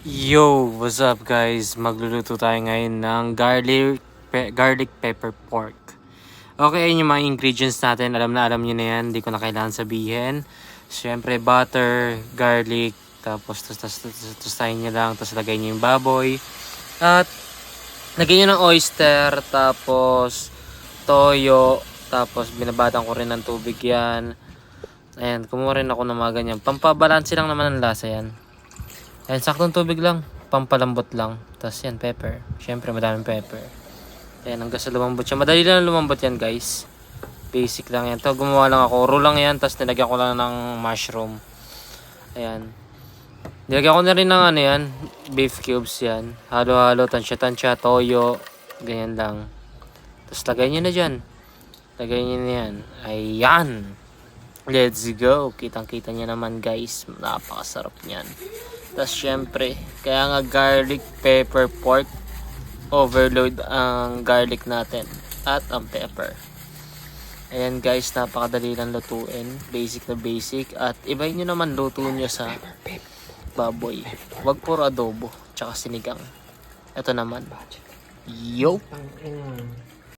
Yo, what's up guys? Magluluto tayo ngayon ng garlic pepper pork. Okay, ayun yung mga ingredients natin. Alam nyo na yan. Hindi ko na kailangan sabihin. Siyempre, butter, garlic, tapos tostahin nyo lang, tapos lagay nyo yung baboy. At lagyan nyo ng oyster, tapos toyo, tapos binabatan ko rin ng tubig yan. Ayan, kumuha rin ako ng mga ganyan. Pampabalansi lang naman ang lasa yan. Ayan, saktong tubig lang. Pampalambot lang. Tapos yan, pepper. Siyempre, madaming pepper. Ayan, hanggang sa lumambot siya. Madali lang lumambot yan, guys. Basic lang yan. Ito, gumawa lang ako. Roll lang yan. Tapos nilagyan ko lang ng mushroom. Ayan. Nilagyan ko na rin ng ano yan. Beef cubes yan. Halo-halo, tansya-tansya, toyo. Ganyan lang. Tapos lagay nyo na dyan. Lagay nyo na yan. Ayan. Let's go. Kitang-kita nyo naman, guys. Napakasarap niyan. Tapos syempre, kaya nga garlic pepper pork, overload ang garlic natin at ang pepper. Ayan guys, napakadali lang lutuin. Basic na basic. At ibahin nyo naman luto nyo sa baboy. Wag puro adobo, tsaka sinigang. Ito naman. Yo!